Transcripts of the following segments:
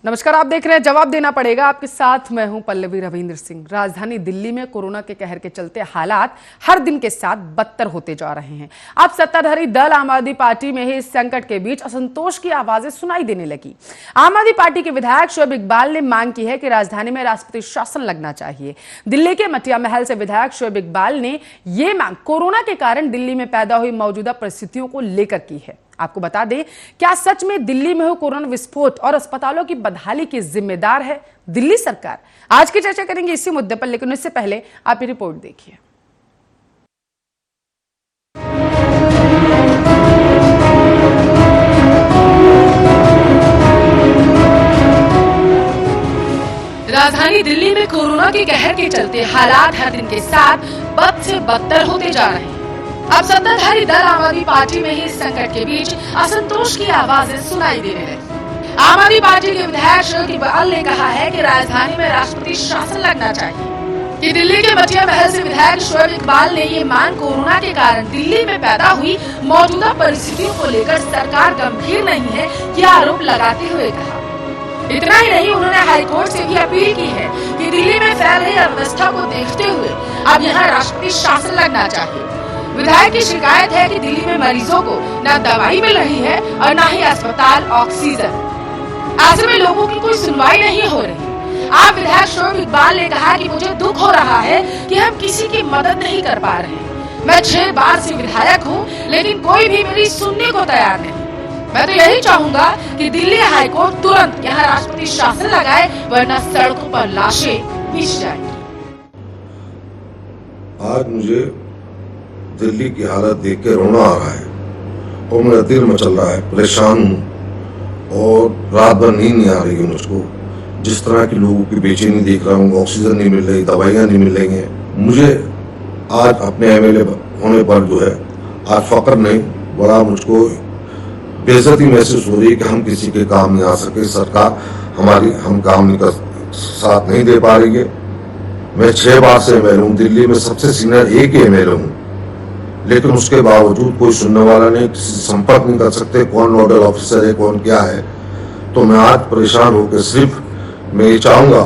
नमस्कार, आप देख रहे हैं जवाब देना पड़ेगा। आपके साथ मैं हूं पल्लवी रविंद्र सिंह। राजधानी दिल्ली में कोरोना के कहर के चलते हालात हर दिन के साथ बदतर होते जा रहे हैं। अब सत्ताधारी दल आम आदमी पार्टी में ही इस संकट के बीच असंतोष की आवाजें सुनाई देने लगी। आम आदमी पार्टी के विधायक शोएब इकबाल ने मांग की है कि राजधानी में राष्ट्रपति शासन लगना चाहिए। दिल्ली के मटिया महल से विधायक शोएब इकबाल ने यह मांग कोरोना के कारण दिल्ली में पैदा हुई मौजूदा परिस्थितियों को लेकर की है। आपको बता दें, क्या सच में दिल्ली में हो कोरोना विस्फोट और अस्पतालों की बदहाली की जिम्मेदार है दिल्ली सरकार? आज की चर्चा करेंगे इसी मुद्दे पर, लेकिन इससे पहले आप ये रिपोर्ट देखिए। राजधानी दिल्ली में कोरोना के कहर के चलते हालात हर दिन के साथ बद से बदतर होते जा रहे हैं। अब सत्ताधारी दल आम आदमी पार्टी में ही इस संकट के बीच असंतोष की आवाजें सुनाई देने लगी। आम आदमी पार्टी के विधायक शोएब इकबाल ने कहा है कि राजधानी में राष्ट्रपति शासन लगना चाहिए। कि दिल्ली के मटिया महल से विधायक शोएब इकबाल ने ये मांग कोरोना के कारण दिल्ली में पैदा हुई मौजूदा परिस्थितियों को लेकर सरकार गंभीर नहीं है कि आरोप लगाते हुए कहा। इतना ही नहीं, उन्होंने हाईकोर्ट से भी अपील की है कि दिल्ली में फैल रही अव्यवस्था को देखते हुए अब यहाँ राष्ट्रपति शासन लगना चाहिए। विधायक की शिकायत है कि दिल्ली में मरीजों को न दवाई मिल रही है और न ही अस्पताल ऑक्सीजन। ऐसे में लोगों की कोई सुनवाई नहीं हो रही। आप विधायक शोएब इकबाल ने कहा कि मुझे दुख हो रहा है कि हम किसी की मदद नहीं कर पा रहे। मैं 6 बार से विधायक हूँ, लेकिन कोई भी मेरी सुनने को तैयार नहीं। मैं तो यही चाहूंगा कि दिल्ली हाईकोर्ट तुरंत यहाँ राष्ट्रपति शासन लगाए, वरना सड़कों पर लाशें बिछ जाएंगी। आज मुझे दिल्ली की हालत देख के रोना आ रहा है और मेरा दिल मचल रहा है। परेशान हूँ और रात भर नींद नहीं आ रही है मुझको। जिस तरह के लोगों की बेचैनी देख रहा हूँ, ऑक्सीजन नहीं मिल रही, दवाइयाँ नहीं मिल रही हैं। मुझे आज अपने एमएलए होने पर जो है आज फक्र नहीं, बड़ा मुझको बेइज्जती महसूस हो रही है कि हम किसी के काम नहीं आ सके। सरकार हमारी हम काम नहीं कर साथ नहीं दे पा रही है। मैं 6 बार से एमएलए हूँ, दिल्ली में सबसे सीनियर एक ही एमएलए हूँ, लेकिन उसके बावजूद कोई सुनने वाला नहीं, किसी से संपर्क नहीं कर सकते, कौन नोडल ऑफिसर है, कौन क्या है। तो मैं आज परेशान होकर सिर्फ मैं ये चाहूंगा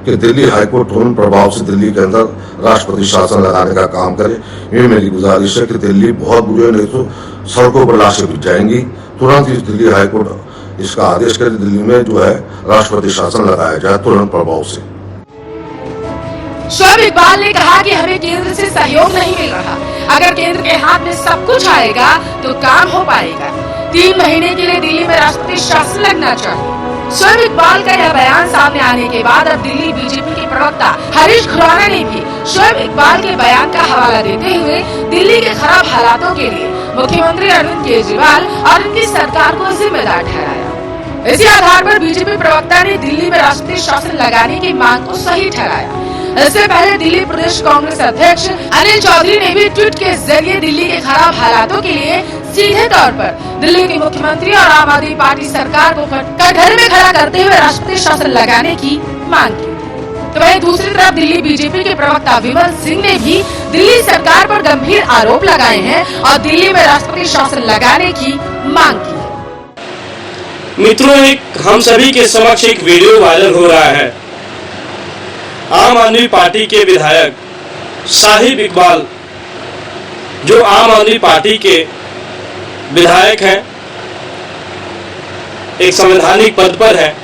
कि दिल्ली हाईकोर्ट तुरंत प्रभाव से दिल्ली के अंदर राष्ट्रपति शासन लगाने का काम करे। ये मेरी गुजारिश है कि दिल्ली बहुत बुरे, नहीं तो सड़कों पर लाशें बिछ जाएंगी। तुरंत ही दिल्ली हाईकोर्ट इसका आदेश करे, दिल्ली में जो है राष्ट्रपति शासन लगाया जाए तुरंत प्रभाव से। शोएब इकबाल ने कहा कि हमें केंद्र से सहयोग नहीं मिल रहा। अगर केंद्र के हाथ में सब कुछ आएगा तो काम हो पाएगा। 3 महीने के लिए दिल्ली में राष्ट्रपति शासन लगना चाहिए। शोएब इकबाल का यह बयान सामने आने के बाद अब दिल्ली बीजेपी के प्रवक्ता हरीश खुराना ने भी शोएब इकबाल के बयान का हवाला देते हुए दिल्ली के खराब हालातों के लिए मुख्यमंत्री अरविंद केजरीवाल और उनकी सरकार को जिम्मेदार ठहराया। इसी आधार पर बीजेपी प्रवक्ता ने दिल्ली में राष्ट्रपति शासन लगाने की मांग को सही ठहराया। इससे पहले दिल्ली प्रदेश कांग्रेस अध्यक्ष अनिल चौधरी ने भी ट्वीट के जरिए दिल्ली के खराब हालातों के लिए सीधे तौर पर दिल्ली के मुख्यमंत्री और आम आदमी पार्टी सरकार को कटघरे में खड़ा करते हुए राष्ट्रपति शासन लगाने की मांग की। तो वहीं दूसरी तरफ दिल्ली बीजेपी के प्रवक्ता विमल सिंह ने भी दिल्ली सरकार पर गंभीर आरोप लगाए हैं और दिल्ली में राष्ट्रपति शासन लगाने की मांग की है। मित्रों, हम सभी के समक्ष एक वीडियो वायरल हो रहा है। आम आदमी पार्टी के विधायक शोएब इकबाल, जो आम आदमी पार्टी के विधायक हैं, एक संवैधानिक पद पर है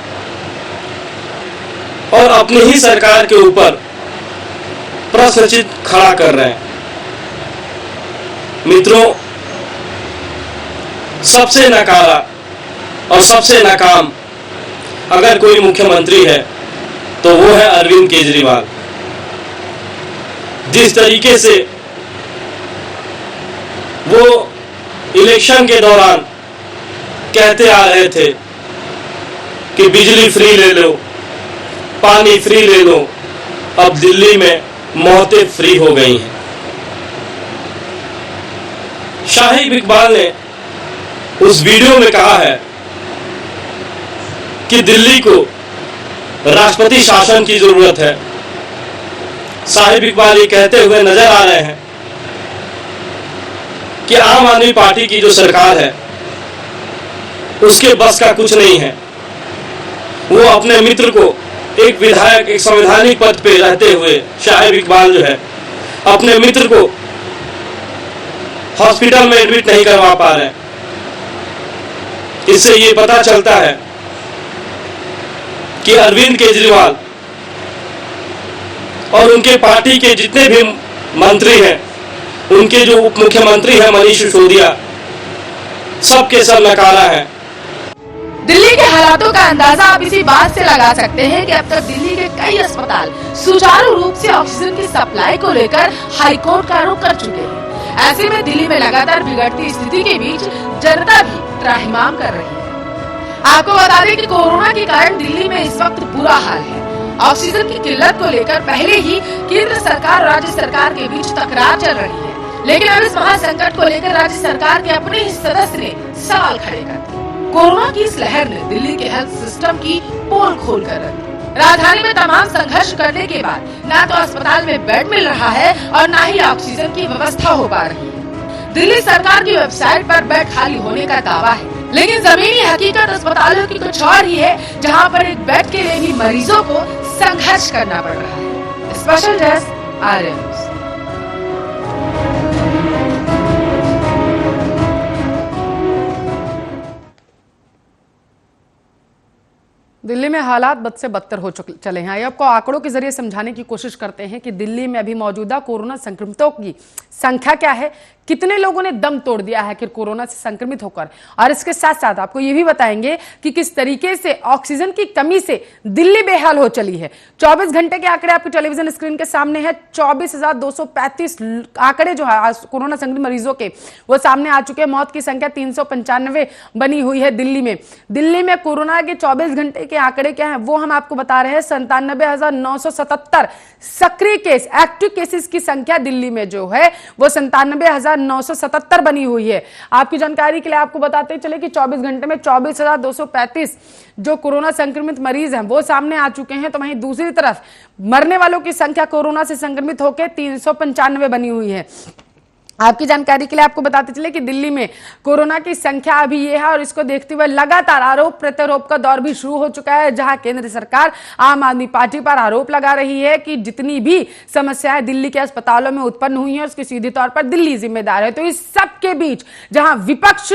और अपनी ही सरकार के ऊपर प्रश्न चिन्ह खड़ा कर रहे हैं। मित्रों, सबसे नकारा और सबसे नाकाम अगर कोई मुख्यमंत्री है तो वो है अरविंद केजरीवाल। जिस तरीके से वो इलेक्शन के दौरान कहते आ रहे थे कि बिजली फ्री ले लो, पानी फ्री ले लो, अब दिल्ली में मौतें फ्री हो गई हैं। शोएब इकबाल ने उस वीडियो में कहा है कि दिल्ली को राष्ट्रपति शासन की जरूरत है। शोएब इकबाल ये कहते हुए नजर आ रहे हैं कि आम आदमी पार्टी की जो सरकार है उसके बस का कुछ नहीं है। वो अपने मित्र को, एक विधायक, एक संवैधानिक पद पे रहते हुए शाहिब इकबाल जो है, अपने मित्र को हॉस्पिटल में एडमिट नहीं करवा पा रहे। इससे ये पता चलता है कि अरविंद केजरीवाल और उनके पार्टी के जितने भी मंत्री हैं, उनके जो उप मुख्यमंत्री हैं मनीष सिसोदिया, सबके सब नकारा है। दिल्ली के हालातों का अंदाजा आप इसी बात से लगा सकते हैं कि अब तक दिल्ली के कई अस्पताल सुचारू रूप से ऑक्सीजन की सप्लाई को लेकर हाईकोर्ट का रुख कर चुके हैं। ऐसे में दिल्ली में लगातार बिगड़ती स्थिति के बीच जनता भी त्राहिमाम कर रही है। आपको बता दें कि कोरोना के कारण दिल्ली में इस वक्त बुरा हाल है। ऑक्सीजन की किल्लत को लेकर पहले ही केंद्र सरकार और राज्य सरकार के बीच तकरार चल रही है, लेकिन अब इस महासंकट को लेकर राज्य सरकार के अपने ही सदस्य ने सवाल खड़े कर दिए। कोरोना की इस लहर ने दिल्ली के हेल्थ सिस्टम की पोल खोल कर रख दी। राजधानी में तमाम संघर्ष करने के बाद न तो अस्पताल में बेड मिल रहा है और न ही ऑक्सीजन की व्यवस्था हो पा रही है। दिल्ली सरकार की वेबसाइट पर बेड खाली होने का दावा है, लेकिन जमीनी हकीकत अस्पतालों की कुछ और ही है, जहां पर एक बेड के लिए भी मरीजों को संघर्ष करना पड़ रहा है। स्पेशल डेस्क आर्य न्यूज़। दिल्ली में हालात बद से बदतर हो चले हैं। आइए आपको आंकड़ों के जरिए समझाने की कोशिश करते हैं कि दिल्ली में अभी मौजूदा कोरोना संक्रमितों की संख्या क्या है, कितने लोगों ने दम तोड़ दिया है कि कोरोना से संक्रमित होकर, और इसके साथ साथ आपको ये भी बताएंगे कि किस तरीके से ऑक्सीजन की कमी से दिल्ली बेहाल हो चली है। 24 घंटे के आंकड़े आपके टेलीविजन स्क्रीन के सामने है। 24,235 आंकड़े जो है कोरोना संक्रमित मरीजों के वो सामने आ चुके हैं। मौत की संख्या 395 बनी हुई है दिल्ली में। दिल्ली में कोरोना के 24 घंटे के आंकड़े क्या है वो हम आपको बता रहे हैं। 97,977 सक्रिय केस, एक्टिव केसेस की संख्या दिल्ली में जो है वो 97,977 बनी हुई है। आपकी जानकारी के लिए आपको बताते चले कि 24 घंटे में 24,235 जो कोरोना संक्रमित मरीज हैं वो सामने आ चुके हैं। तो वहीं दूसरी तरफ मरने वालों की संख्या कोरोना से संक्रमित होकर 395 बनी हुई है। आपकी जानकारी के लिए आपको बताते चले कि दिल्ली में कोरोना की संख्या अभी ये है, और इसको देखते हुए लगातार आरोप प्रत्यारोप का दौर भी शुरू हो चुका है, जहां केंद्र सरकार आम आदमी पार्टी पर आरोप लगा रही है कि जितनी भी समस्याएं दिल्ली के अस्पतालों में उत्पन्न हुई हैं उसकी सीधे तौर पर दिल्ली जिम्मेदार है। तो इस सब के बीच जहां विपक्ष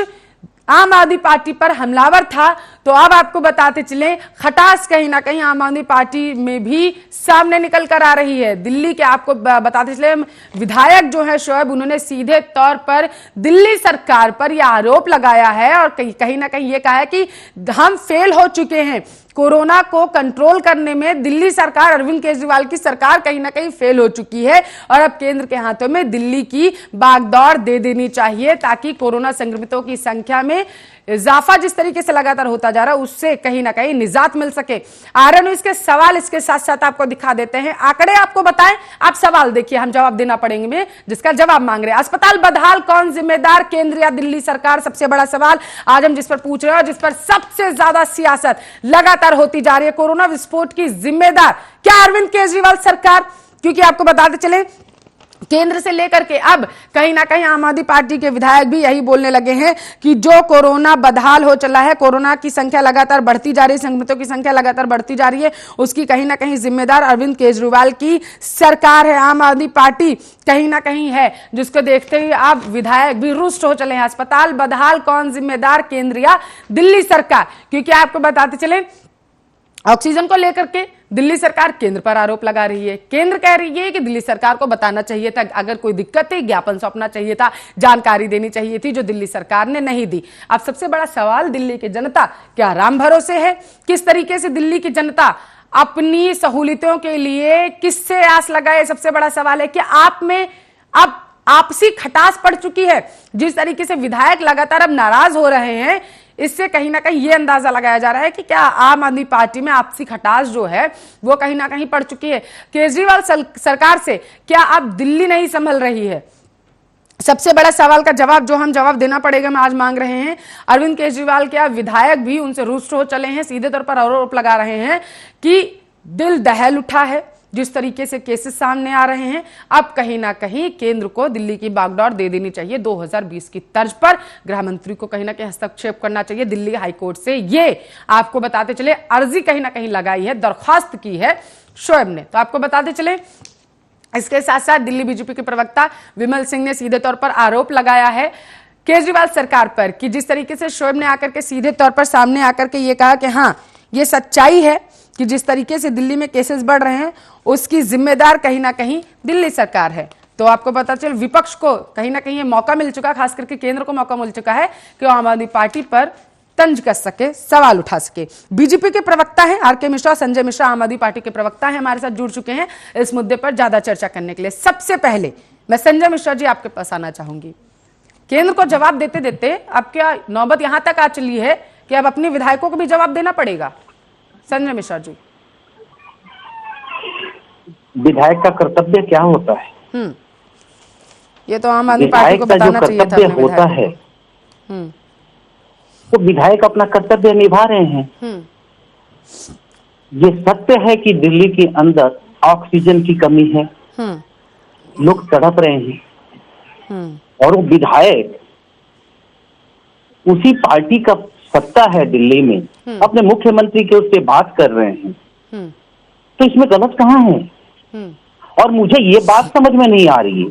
आम आदमी पार्टी पर हमलावर था, तो अब आपको बताते चले खटास कहीं ना कहीं आम आदमी पार्टी में भी सामने निकल कर आ रही है। दिल्ली के आपको बताते चले विधायक जो है शोएब, उन्होंने सीधे तौर पर दिल्ली सरकार पर यह आरोप लगाया है और कहीं ना कहीं ये कहा है कि हम फेल हो चुके हैं कोरोना को कंट्रोल करने में। दिल्ली सरकार, अरविंद केजरीवाल की सरकार कहीं ना कहीं फेल हो चुकी है और अब केंद्र के हाथों में दिल्ली की बागडोर दे देनी चाहिए, ताकि कोरोना संक्रमितों की संख्या में इजाफा जिस तरीके से लगातार होता जा रहा है उससे कहीं ना कहीं निजात मिल सके। आर्य न्यूज़ के सवाल इसके साथ साथ आपको दिखा देते हैं। आंकड़े आपको बताएं, आप सवाल देखिए, हम जवाब देना पड़ेंगे जिसका जवाब मांग रहे हैं। अस्पताल बदहाल कौन जिम्मेदार, केंद्र या दिल्ली सरकार? सबसे बड़ा सवाल आज हम जिस पर पूछ रहे हैं और जिस पर सबसे ज्यादा सियासत लगातार होती जा रही है। कोरोना विस्फोट की जिम्मेदार क्या अरविंद केजरीवाल सरकार? क्योंकि आपको बताते चले केंद्र से लेकर के अब कहीं ना कहीं आम आदमी पार्टी के विधायक भी यही बोलने लगे हैं कि जो कोरोना बदहाल हो चला है, कोरोना की संख्या लगातार बढ़ती जा रही है, संक्रमितों की संख्या लगातार बढ़ती जा रही है, उसकी कहीं ना कहीं जिम्मेदार अरविंद केजरीवाल की सरकार है, आम आदमी पार्टी कहीं ना कहीं है, जिसको देखते ही अब विधायक भी रुष्ट हो चले हैं। अस्पताल बदहाल कौन जिम्मेदार, केंद्र या दिल्ली सरकार? क्योंकि आपको बताते चले ऑक्सीजन को लेकर के दिल्ली सरकार केंद्र पर आरोप लगा रही है। केंद्र कह रही है कि दिल्ली सरकार को बताना चाहिए था, अगर कोई दिक्कत थी ज्ञापन सौंपना चाहिए था, जानकारी देनी चाहिए थी, जो दिल्ली सरकार ने नहीं दी। अब सबसे बड़ा सवाल, दिल्ली की जनता क्या राम भरोसे है? किस तरीके से दिल्ली की जनता अपनी सहूलियतों के लिए किससे आस लगाए? सबसे बड़ा सवाल है कि आप में अब आपसी खटास पड़ चुकी है। जिस तरीके से विधायक लगातार अब नाराज हो रहे हैं, इससे कहीं ना कहीं यह अंदाजा लगाया जा रहा है कि क्या आम आदमी पार्टी में आपसी खटास जो है वो कहीं ना कहीं पड़ चुकी है। केजरीवाल सरकार से क्या अब दिल्ली नहीं संभल रही है? सबसे बड़ा सवाल का जवाब जो हम जवाब देना पड़ेगा हम आज मांग रहे हैं। अरविंद केजरीवाल के विधायक भी उनसे रुष्ट हो चले हैं, सीधे तौर पर आरोप लगा रहे हैं कि दिल दहल उठा है। जिस तरीके से केसेस सामने आ रहे हैं, अब कहीं ना कहीं केंद्र को दिल्ली की बागडोर दे देनी चाहिए 2020 की तर्ज पर। गृह मंत्री को कहीं ना कहीं हस्तक्षेप करना चाहिए दिल्ली हाईकोर्ट से। ये आपको बताते चले अर्जी कहीं ना कहीं लगाई है, दरख्वास्त की है शोएब ने। तो आपको बताते चले इसके साथ साथ दिल्ली बीजेपी के प्रवक्ता विमल सिंह ने सीधे तौर पर आरोप लगाया है केजरीवाल सरकार पर कि जिस तरीके से शोएब ने आकर के सीधे तौर पर सामने आकर के ये कहा कि हाँ, ये सच्चाई है कि जिस तरीके से दिल्ली में केसेस बढ़ रहे हैं उसकी जिम्मेदार कहीं ना कहीं दिल्ली सरकार है। तो आपको पता चल विपक्ष को कहीं ना कहीं ये मौका मिल चुका, खास करके केंद्र को मौका मिल चुका है कि वो आम आदमी पार्टी पर तंज कस सके, सवाल उठा सके। बीजेपी के प्रवक्ता हैं आरके मिश्रा, संजय मिश्रा आम आदमी पार्टी के प्रवक्ता हैं, हमारे साथ जुड़ चुके हैं इस मुद्दे पर ज्यादा चर्चा करने के लिए। सबसे पहले मैं संजय मिश्रा जी आपके पास आना चाहूंगी। केंद्र को जवाब देते देते अब क्या नौबत यहां तक आ चली है कि अब अपने विधायकों को भी जवाब देना पड़ेगा? संजय मिश्रा जी, विधायक का कर्तव्य क्या होता है? ये तो आम आदमी पार्टी को बताना चाहिए था। होता है तो विधायक अपना कर्तव्य निभा रहे हैं। ये सत्य है कि दिल्ली के अंदर ऑक्सीजन की कमी है, लोग तड़प रहे हैं, और वो विधायक उसी पार्टी का सत्ता है दिल्ली में, अपने मुख्यमंत्री के उससे बात कर रहे हैं, तो इसमें गलत कहाँ है? और मुझे ये बात समझ में नहीं आ रही है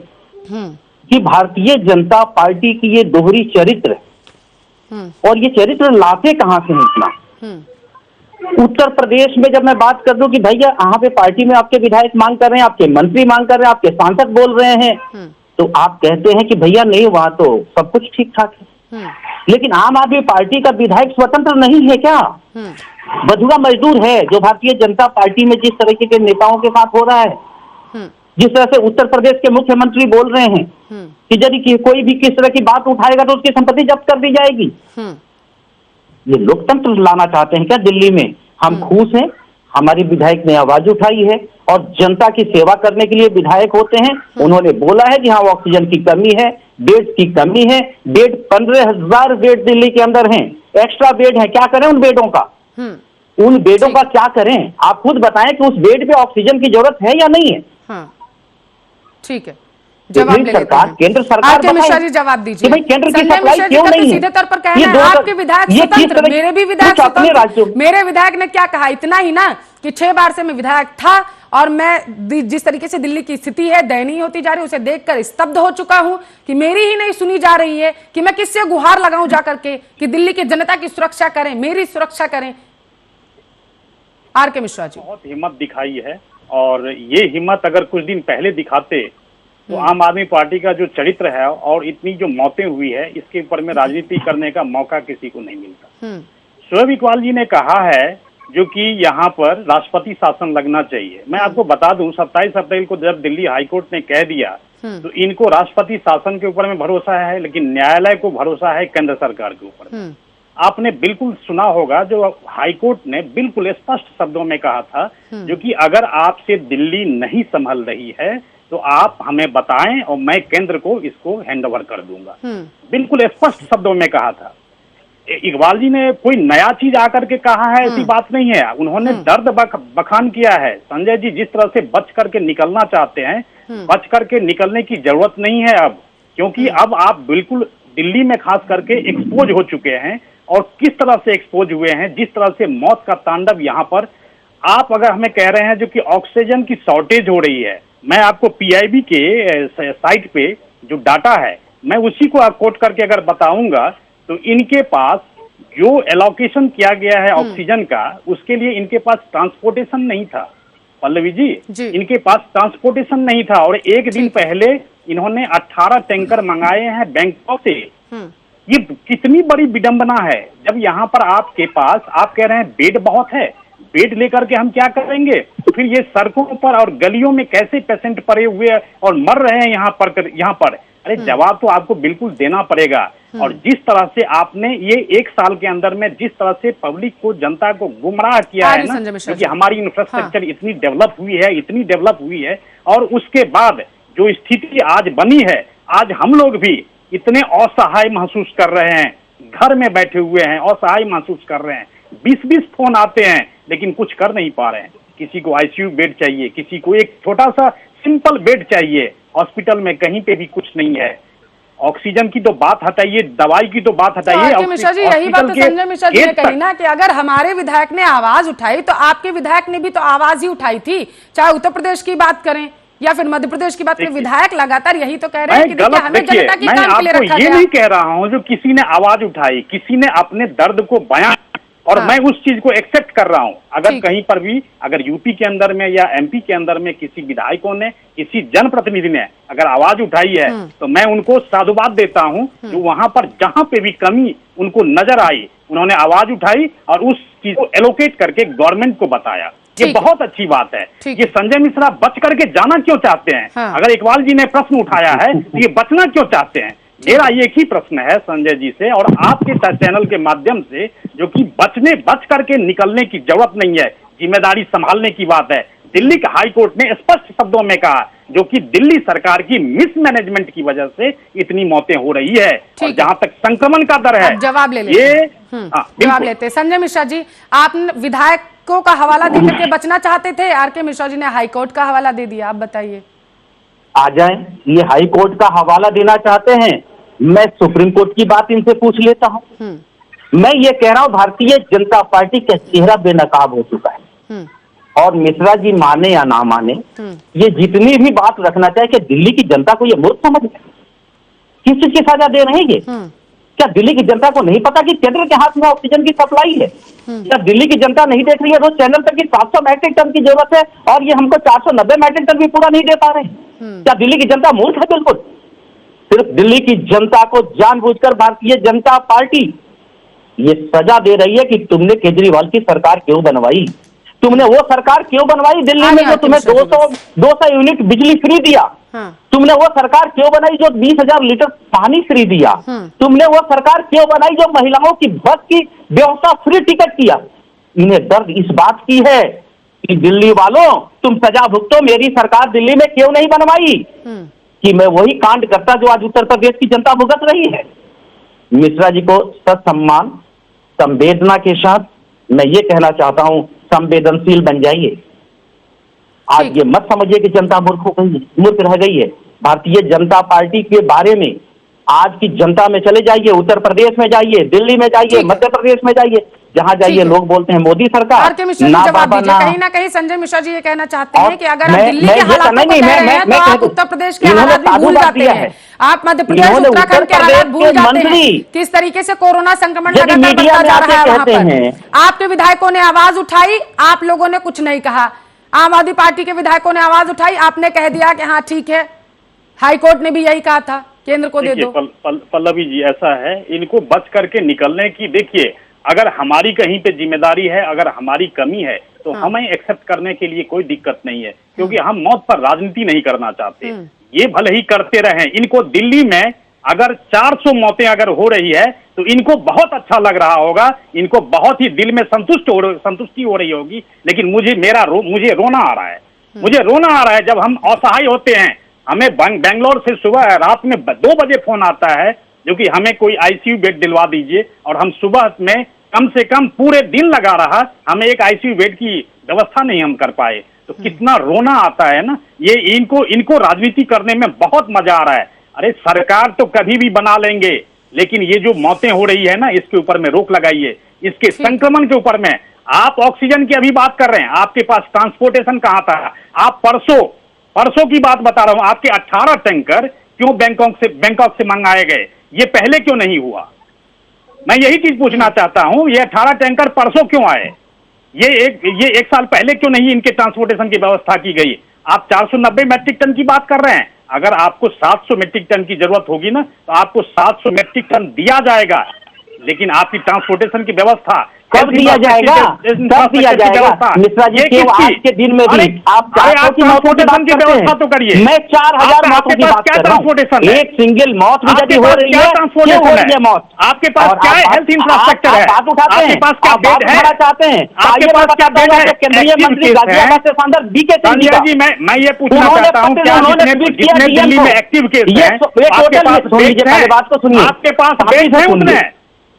कि भारतीय जनता पार्टी की ये दोहरी चरित्र और ये चरित्र लाते कहां से इतना? उत्तर प्रदेश में जब मैं बात कर दूं कि भैया यहाँ पे पार्टी में आपके विधायक मांग कर रहे हैं, आपके मंत्री मांग कर रहे हैं, आपके सांसद बोल रहे हैं, तो आप कहते हैं कि भैया नहीं, वहां तो सब कुछ ठीक ठाक है। लेकिन आम आदमी पार्टी का विधायक स्वतंत्र नहीं है क्या? बधुआ मजदूर है जो भारतीय जनता पार्टी में जिस तरीके के नेताओं के साथ हो रहा है, जिस तरह से उत्तर प्रदेश के मुख्यमंत्री बोल रहे हैं कि यदि कोई भी किस तरह की बात उठाएगा तो उसकी संपत्ति जब्त कर दी जाएगी। ये लोकतंत्र लाना चाहते हैं क्या दिल्ली में? हम खुश हैं, हमारी विधायक ने आवाज उठाई है और जनता की सेवा करने के लिए विधायक होते हैं। उन्होंने बोला है कि हाँ, ऑक्सीजन की कमी है, बेड की कमी है, बेड 15,000 बेड दिल्ली के अंदर हैं, एक्स्ट्रा बेड है, क्या करें उन बेडों का? उन बेडों का क्या करें? आप खुद बताएं कि उस बेड पे ऑक्सीजन की जरूरत है या नहीं है? ठीक है, जवाब ले लेते हैं। केंद्र सरकार आरके मिश्रा जी जवाब दीजिए। भाई केंद्र की संजय सप्लाई मिश्रा जी क्यों का तो नहीं है? सीधे तौर पर कहना है आपके विधायक स्वतंत्र, मेरे भी विधायक स्वतंत्र। मेरे विधायक ने क्या कहा? इतना ही ना कि 6 बार से मैं विधायक था और मैं जिस तरीके से दिल्ली की स्थिति है, दयनीय होती जा रही है, उसे देखकर स्तब्ध हो चुका हूं कि मेरी ही नहीं सुनी जा रही है, कि मैं किससे गुहार लगाऊं जाकर के कि दिल्ली की जनता की सुरक्षा करें, मेरी सुरक्षा करें। आरके मिश्रा जी, बहुत हिम्मत दिखाई है, और ये हिम्मत अगर कुछ दिन पहले दिखाते तो आम आदमी पार्टी का जो चरित्र है और इतनी जो मौतें हुई है, इसके ऊपर में राजनीति करने का मौका किसी को नहीं मिलता। शोएब इकबाल जी ने कहा है जो कि यहाँ पर राष्ट्रपति शासन लगना चाहिए। मैं आपको बता दूं, 27 अप्रैल को जब दिल्ली हाईकोर्ट ने कह दिया तो इनको राष्ट्रपति शासन के ऊपर में भरोसा है, लेकिन न्यायालय को भरोसा है केंद्र सरकार के ऊपर। आपने बिल्कुल सुना होगा जो हाईकोर्ट ने बिल्कुल स्पष्ट शब्दों में कहा था जो कि अगर आपसे दिल्ली नहीं संभल रही है तो आप हमें बताएं और मैं केंद्र को इसको हैंडओवर कर दूंगा। बिल्कुल स्पष्ट शब्दों में कहा था। इकबाल जी ने कोई नया चीज आकर के कहा है ऐसी बात नहीं है। उन्होंने दर्द बखान किया है। संजय जी जिस तरह से बच करके निकलना चाहते हैं, बच करके निकलने की जरूरत नहीं है अब, क्योंकि अब आप बिल्कुल दिल्ली में खास करके एक्सपोज हो चुके हैं। और किस तरह से एक्सपोज हुए हैं, जिस तरह से मौत का तांडव यहाँ पर। आप अगर हमें कह रहे हैं जो कि ऑक्सीजन की शॉर्टेज हो रही है, मैं आपको पीआईबी के साइट पे जो डाटा है मैं उसी को कोट करके अगर बताऊंगा तो इनके पास जो एलोकेशन किया गया है ऑक्सीजन का, उसके लिए इनके पास ट्रांसपोर्टेशन नहीं था। पल्लवी जी, इनके पास ट्रांसपोर्टेशन नहीं था। और एक दिन पहले इन्होंने 18 टैंकर मंगाए हैं बैंकॉक से। ये कितनी बड़ी विडंबना है जब यहाँ पर आपके पास आप कह रहे हैं बेड बहुत है, बेड लेकर के हम क्या करेंगे? तो फिर ये सड़कों पर और गलियों में कैसे पेशेंट पड़े हुए और मर रहे हैं यहाँ पर। अरे जवाब तो आपको बिल्कुल देना पड़ेगा। और जिस तरह से आपने ये 1 साल के अंदर में जिस तरह से पब्लिक को, जनता को गुमराह किया है ना, क्योंकि हमारी इंफ्रास्ट्रक्चर इतनी डेवलप हुई है, और उसके बाद जो स्थिति आज बनी है, आज हम लोग भी इतने असहाय महसूस कर रहे हैं, घर में बैठे हुए हैं, असहाय महसूस कर रहे हैं। 20-20 फोन आते हैं लेकिन कुछ कर नहीं पा रहे हैं। किसी को आईसीयू बेड चाहिए, किसी को एक छोटा सा सिंपल बेड चाहिए। हॉस्पिटल में कहीं पे भी कुछ नहीं है। ऑक्सीजन की तो बात हटाइए, दवाई की तो बात हटाइए। आरके मिश्रा जी, यही बात तो संजय मिश्रा जी ने कही ना कि अगर हमारे विधायक ने आवाज उठाई तो आपके विधायक ने भी तो आवाज ही उठाई थी। चाहे उत्तर प्रदेश की बात करें या फिर मध्य प्रदेश की बात करें, विधायक लगातार यही तो कह रहे हैं कि देखिए हमें जनता की काम के लिए रखा गया। ये नहीं कह रहा हूं जो किसी ने आवाज उठाई, किसी ने अपने दर्द को बयां, और मैं उस चीज को एक्सेप्ट कर रहा हूं। अगर कहीं पर भी, अगर यूपी के अंदर में या एमपी के अंदर में किसी विधायकों ने, किसी जनप्रतिनिधि ने अगर आवाज उठाई है तो मैं उनको साधुवाद देता हूं। जो वहां पर जहां पे भी कमी उनको नजर आई, उन्होंने आवाज उठाई और उस चीज को एलोकेट करके गवर्नमेंट को बताया। ये बहुत अच्छी बात है। ये संजय मिश्रा बच करके जाना क्यों चाहते हैं? अगर इकबाल जी ने प्रश्न उठाया है तो ये बचना क्यों चाहते हैं? मेरा एक ही प्रश्न है संजय जी से और आपके चैनल के माध्यम से, जो कि बच करके निकलने की जरूरत नहीं है, जिम्मेदारी संभालने की बात है। दिल्ली का हाई कोर्ट ने स्पष्ट शब्दों में कहा जो कि दिल्ली सरकार की मिसमैनेजमेंट की वजह से इतनी मौतें हो रही है। और जहां तक संक्रमण का दर है, जवाब ले लेते जवाब लेते संजय मिश्रा जी, आप विधायकों का हवाला देकर के बचना चाहते थे, आरके मिश्रा जी ने हाई कोर्ट का हवाला दे दिया, आप बताइए। आ जाए, ये हाई कोर्ट का हवाला देना चाहते हैं, मैं सुप्रीम कोर्ट की बात इनसे पूछ लेता हूं। मैं ये कह रहा हूं भारतीय जनता पार्टी का चेहरा बेनकाब हो चुका है। और मिश्रा जी माने या ना माने, ये जितनी भी बात रखना चाहे कि दिल्ली की जनता को ये मूर्ख समझ किस चीज की सजा दे रहे हैं ये? क्या दिल्ली की जनता को नहीं पता कि केंद्र के हाथ में ऑक्सीजन की सप्लाई है? क्या दिल्ली की जनता नहीं देख रही है रोज चैनल तक की 700 मैट्रिक टन की जरूरत है और ये हमको 490 मैट्रिक टन भी पूरा नहीं दे पा रहे? क्या दिल्ली की जनता मूर्ख है? बिल्कुल। सिर्फ दिल्ली की जनता को जानबूझकर भारतीय जनता पार्टी ये सजा दे रही है कि तुमने केजरीवाल की सरकार क्यों बनवाई, तुमने वो सरकार क्यों बनवाई दिल्ली में जो तुम्हें 200 यूनिट बिजली फ्री दिया, तुमने वो सरकार क्यों बनाई जो 20,000 लीटर पानी फ्री दिया, तुमने वो सरकार क्यों बनाई जो महिलाओं की बस की व्यवस्था फ्री टिकट किया। इन्हें दर्द इस बात की है कि दिल्ली वालों तुम सजा भुगतो, मेरी सरकार दिल्ली में क्यों नहीं बनवाई कि मैं वही कांड करता जो आज उत्तर प्रदेश की जनता भुगत रही है। मिश्रा जी को ससम्मान संवेदना के साथ मैं ये कहना चाहता हूं, संवेदनशील बन जाइए। आज ये मत समझिए कि जनता मूर्ख रह गई है। भारतीय जनता पार्टी के बारे में आज की जनता में चले जाइए, उत्तर प्रदेश में जाइए, दिल्ली में जाइए, मध्य प्रदेश में जाइए, जहां जाइए लोग बोलते हैं मोदी सरकार। कहीं ना कहीं संजय मिश्रा जी ये कहना चाहते हैं कि अगर आप दिल्ली के हालात को कह रहे हैं तो आप उत्तर प्रदेश के हालात भी भूल जाते हैं, आप मध्य प्रदेश उत्तराखंड के हालात भूल जाते हैं, किस तरीके से कोरोना संक्रमण लगातार बढ़ता जा रहा है वहां पर। आपके विधायकों ने आवाज उठाई, आप लोगों ने कुछ नहीं कहा। आम आदमी पार्टी के विधायकों ने आवाज उठाई, आपने कह दिया कि हाँ ठीक है, हाई कोर्ट ने भी यही कहा था, केंद्र को दे दो। पल्लवी जी, ऐसा है, इनको बच करके निकलने की, देखिए अगर हमारी कहीं पे जिम्मेदारी है, अगर हमारी कमी है तो हमें एक्सेप्ट करने के लिए कोई दिक्कत नहीं है, क्योंकि हम मौत पर राजनीति नहीं करना चाहते। ये भले ही करते रहें, इनको दिल्ली में अगर 400 मौतें अगर हो रही है तो इनको बहुत अच्छा लग रहा होगा, इनको बहुत ही दिल में संतुष्टि हो रही होगी। लेकिन मुझे रोना आ रहा है, मुझे रोना आ रहा है जब हम असहाय होते हैं। हमें बेंगलोर से सुबह रात में 2 बजे फोन आता है जो कि हमें कोई आईसीयू बेड दिलवा दीजिए, और हम सुबह में कम से कम पूरे दिन लगा रहा, हमें एक आईसीयू बेड की व्यवस्था नहीं हम कर पाए। तो कितना रोना आता है ना। ये इनको राजनीति करने में बहुत मजा आ रहा है। अरे सरकार तो कभी भी बना लेंगे, लेकिन ये जो मौतें हो रही है ना, इसके ऊपर में रोक लगाइए, इसके संक्रमण के ऊपर में। आप ऑक्सीजन की अभी बात कर रहे हैं, आपके पास ट्रांसपोर्टेशन कहाँ था? आप परसों की बात बता रहा हूं, आपके 18 टैंकर क्यों बैंकॉक से मंगाए गए, ये पहले क्यों नहीं हुआ? मैं यही चीज पूछना चाहता हूं, ये 18 टैंकर परसों क्यों आए? ये एक साल पहले क्यों नहीं इनके ट्रांसपोर्टेशन की व्यवस्था की गई? आप 490 मैट्रिक टन की बात कर रहे हैं, अगर आपको 700 मैट्रिक टन की जरूरत होगी ना तो आपको 700 मैट्रिक टन दिया जाएगा, लेकिन आपकी ट्रांसपोर्टेशन की व्यवस्था कब दिया जाएगा? कब दिया जाएगा? मिश्रा जी, केवल आज के दिन में भी आप 400 की मौतों की बात करते हैं, तो करिए। मैं 4000 मौतों की बात कर रहा हूं। एक सिंगल मौत भी यदि हो रही है, क्यों हो रही है मौत? आपके पास क्या हेल्थ इंफ्रास्ट्रक्चर है? बात उठाते हैं, आपके पास क्या बेड है? चाहते हैं आपके पास क्या बेड है? केंद्रीय मंत्री गाजियाबाद से सांसद बीके सिंह जी, मैं ये पूछना चाहता हूँ, जितने दिल्ली में एक्टिव केस हैं, आपके पास बेड है? आपके पास बेड है उतने?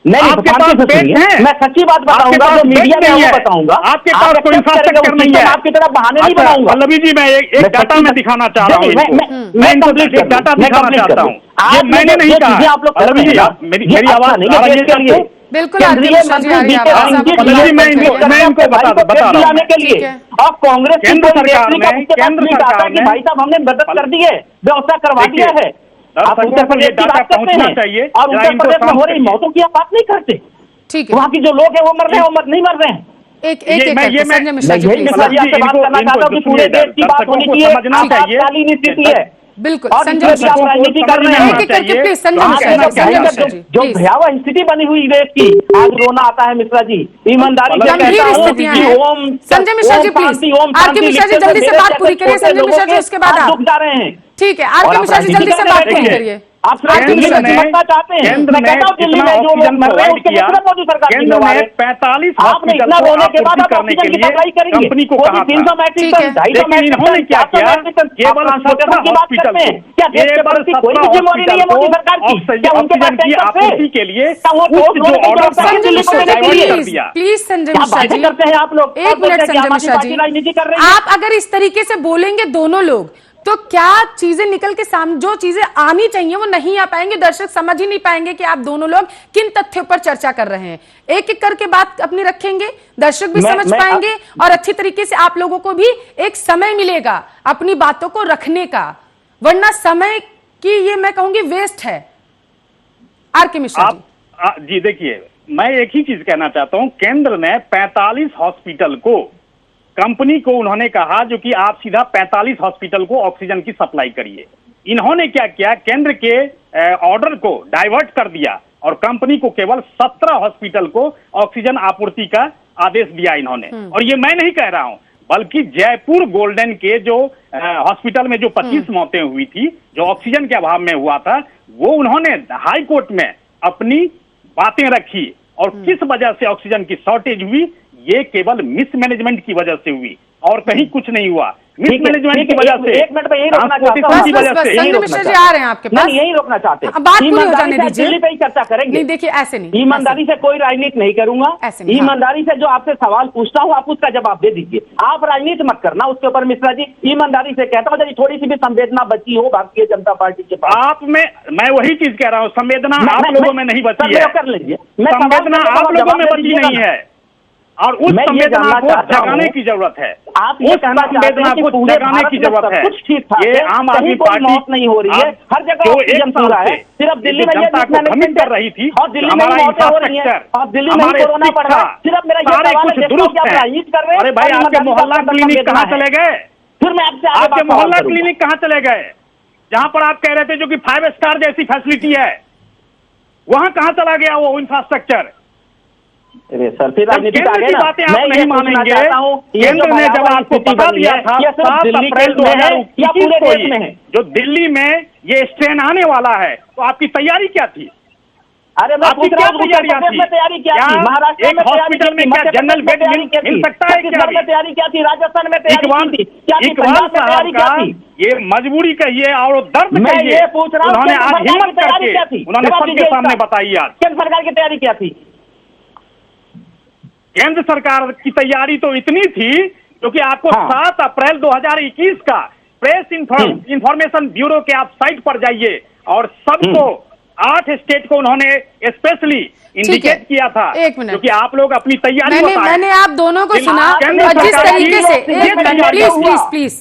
नहीं, आपके पास पेट है? मैं सच्ची बात बताऊंगा, जो मीडिया में है वो बताऊंगा। आपके पास कोई इंफ्रास्ट्रक्चर नहीं है। आपकी तरफ बहाने नहीं बनाऊंगा। पल्लवी जी, मैं एक डाटा में दिखाना चाह रहा हूँ, मैं इनको डाटा दिखाना चाहता हूँ। ये मैंने नहीं कहा। आप लोग पल्लवी जी, मेरी आवाज नहीं है आपको? बिल्कुल केंद्रीय मंत्री मैं इनको बता रहा हूँ के लिए और कांग्रेस केंद्र सरकार ने भाई साहब हमने मदद कर दी है, व्यवस्था करवा दिया है। आप उत्तर प्रदेश की बात करते हैं और उत्तर प्रदेश में हो रही मौतों की आप बात नहीं करते। ठीक है, वहाँ की जो लोग हैं वो मर रहे हैं, वो नहीं मर रहे हैं। संजय मिश्रा जी, यही मिश्रा जी आपसे बात करना चाहता हूँ कि पूरे देश की बात होनी चाहिए, आपातकालीन स्थिति है। बिल्कुल और संजय मिश्रा जी, राजनीति कर रहे हैं। एक करके प्लीज संजय मिश्रा जी, जो भयावह स्थिति बनी हुई देश की, आज रोना आता है मिश्रा जी। ईमानदारी से गंभीर कहता हूं स्थितियां कि हैं। ओम संजय मिश्रा जी प्लीज, आरके मिश्रा जी जल्दी से बात पूरी करिए। संजय मिश्रा जी उसके बाद दुख जा रहे हैं। ठीक है, आरके मिश्रा जी जल्दी से बात पूरी करिए। आप दिल्ली में समझना चाहते हैं, मैं कहता हूँ दिल्ली में जो लोग मर रहे हैं उसके लिए मोदी सरकार की जिम्मेदारी है। 45 आपने इतना रोने के बाद आप ऑक्सीजन की सप्लाई करेंगे, कंपनी को कहा 300 मैट्रिक टन, 250 मैट्रिक इन्होंने क्या किया? केवल 17 हॉस्पिटल को, क्या देश के प्रति कोई भी जिम्मेदारी नहीं है मोदी सरकार की? क्या उनके पास की आपूर्ति के लिए प्लीज संजय मिश्रा जी करते हैं आप लोग? एक मिनट संजय मिश्रा जी, राजनीति कर रहे हैं। आप अगर इस तरीके से बोलेंगे दोनों लोग तो क्या चीजें निकल के सामने, जो चीजें आनी चाहिए वो नहीं आ पाएंगे, दर्शक समझ ही नहीं पाएंगे कि आप दोनों लोग किन तथ्यों पर चर्चा कर रहे हैं। एक एक करके बात अपनी रखेंगे, दर्शक भी समझ पाएंगे और अच्छी तरीके से आप लोगों को भी एक समय मिलेगा अपनी बातों को रखने का, वरना समय की ये मैं कहूंगी वेस्ट है। आरके मिश्रा जी। जी देखिए, मैं एक ही चीज कहना चाहता हूं, केंद्र ने 45 हॉस्पिटल को, कंपनी को उन्होंने कहा जो कि आप सीधा 45 हॉस्पिटल को ऑक्सीजन की सप्लाई करिए। इन्होंने क्या किया, केंद्र के ऑर्डर को डाइवर्ट कर दिया और कंपनी को केवल 17 हॉस्पिटल को ऑक्सीजन आपूर्ति का आदेश दिया इन्होंने। और ये मैं नहीं कह रहा हूं, बल्कि जयपुर गोल्डन के जो हॉस्पिटल में जो 25 मौतें हुई थी, जो ऑक्सीजन के अभाव में हुआ था, वो उन्होंने हाई कोर्ट में अपनी बातें रखी। और किस वजह से ऑक्सीजन की शॉर्टेज हुई, ये केवल मिसमैनेजमेंट की वजह से हुई और कहीं कुछ नहीं हुआ। मिसमैनेजमेंट की वजह से, एक मिनट में यही रोकना चाहता हूं। संजय मिश्रा जी आ रहे हैं आपके पास, यही रोकना चाहते हैं। बात पूरी हो जाने दीजिए। दिल्ली पे ही चर्चा करेंगे। नहीं देखिए, ऐसे नहीं, ईमानदारी से कोई राजनीति नहीं करूंगा। ईमानदारी से जो आपसे सवाल पूछता हूँ आप उसका जवाब दे दीजिए। आप राजनीति मत करना उसके ऊपर मिश्रा जी। ईमानदारी से कहता हूँ, यदि थोड़ी सी भी संवेदना बची हो भारतीय जनता पार्टी के पास, आप में मैं वही चीज कह रहा हूँ, संवेदना आप लोगों में नहीं बची है। कर लीजिए, संवेदना आप लोगों में बची नहीं है और उस संवेदना को जगाने की जरूरत है। आप उस संवेदना को जगाने की जरूरत है। कुछ ठीक था, ये आम आदमी पार्टी मौत नहीं हो रही है, हर जगह ऑक्सीजन पूरा है। सिर्फ दिल्ली में जनता को भ्रमित कर रही थी और दिल्ली में मौतें हो रही हैं और दिल्ली में कोरोना बढ़ रहा है। सिर्फ मेरा ये सवाल है, दुरुस्त है। अरे भाई, आपके मोहल्ला क्लिनिक कहाँ चले गए? फिर मैं आपके मोहल्ला क्लिनिक कहाँ चले गए, जहाँ पर आप कह रहे थे जो कि 5 स्टार जैसी फैसिलिटी है, वहाँ कहाँ चला गया वो इंफ्रास्ट्रक्चर? सर फिर राजनीति केंद्र की बातें आप नहीं मानेंगे। केंद्र ने जब आपको बता दिया था 7 अप्रैल 2021 को ही जो दिल्ली में ये स्ट्रेन आने वाला है, तो आपकी तैयारी क्या थी? अरे आपकी क्या तैयारियां थी? तैयारी क्या थी? महाराष्ट्र में हॉस्पिटल में क्या जनरल बेड मिल सकता है? छत्तीसगढ़ में तैयारी क्या थी? राजस्थान में तैयारी थी? इकबाल साहब का ये मजबूरी कहिए और दर्द मैं ये पूछ रहा हूँ, उन्होंने आज हिम्मत करके उन्होंने सबके सामने बताई। आज केंद्र सरकार की तैयारी क्या थी? केंद्र सरकार की तैयारी तो इतनी थी क्योंकि आपको 7 अप्रैल 2021 का प्रेस इंफॉर्मेशन ब्यूरो के आप साइट पर जाइए और सबको 8 स्टेट को उन्होंने स्पेशली इंडिकेट किया था। एक मिनट, क्योंकि आप लोग अपनी तैयारी मैंने आप दोनों को सुना और जिस तरीके से, एक मिनट प्लीज,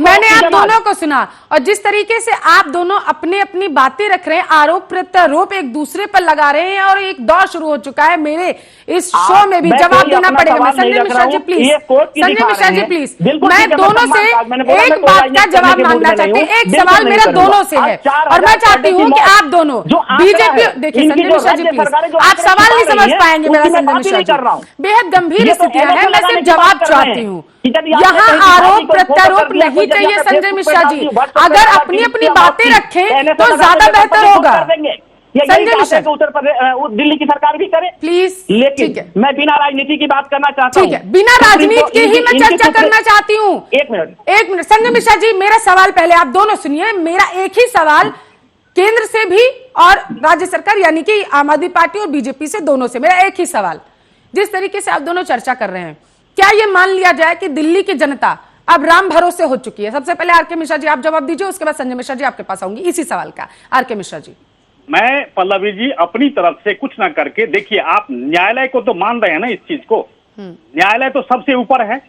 मैंने आप दोनों को सुना और जिस तरीके से आप दोनों अपने अपनी बातें रख रहे हैं, आरोप प्रत्यारोप एक दूसरे पर लगा रहे हैं और एक दौर शुरू हो चुका है। मेरे इस शो में भी जवाब देना पड़ेगा। संजय मिश्रा जी प्लीज, संजय मिश्रा जी प्लीज, मैं दोनों से एक बात का जवाब मांगना चाहती हूँ। एक सवाल मेरा दोनों से है और मैं चाहती हूँ कि आप दोनों बीजेपी, देखिए संजय मिश्रा जी प्लीज, आप सवाल नहीं समझ पाएंगे मेरा। संजय मिश्रा जी, बेहद गंभीर स्थितियां हैं, मैं सिर्फ जवाब चाहती हूँ। यहाँ आरोप प्रत्यारोप नहीं चाहिए संजय मिश्रा जी। अगर अपनी अपनी बातें रखें तो ज्यादा बेहतर होगा। संजय मिश्रा उत्तर प्रदेश दिल्ली की सरकार भी करे प्लीज। लेकिन मैं बिना राजनीति की बात करना चाहता हूँ। ठीक है, बिना राजनीति की ही मैं चर्चा करना चाहती हूँ। एक मिनट संजय मिश्रा जी, मेरा सवाल पहले आप दोनों सुनिए। मेरा एक ही सवाल केंद्र से भी और राज्य सरकार यानी कि आम आदमी पार्टी और बीजेपी से, दोनों से मेरा एक ही सवाल, जिस तरीके से आप दोनों चर्चा कर रहे हैं, क्या ये मान लिया जाए कि दिल्ली की जनता अब राम भरोसे हो चुकी है? सबसे पहले आर के मिश्रा जी आप जवाब दीजिए, उसके बाद संजय मिश्रा जी आपके पास आऊंगी इसी सवाल का। आर के मिश्रा जी। मैं पल्लवी जी अपनी तरफ से कुछ ना करके, देखिए आप न्यायालय को तो मान रहे हैं ना इस चीज को, न्यायालय तो सबसे ऊपर है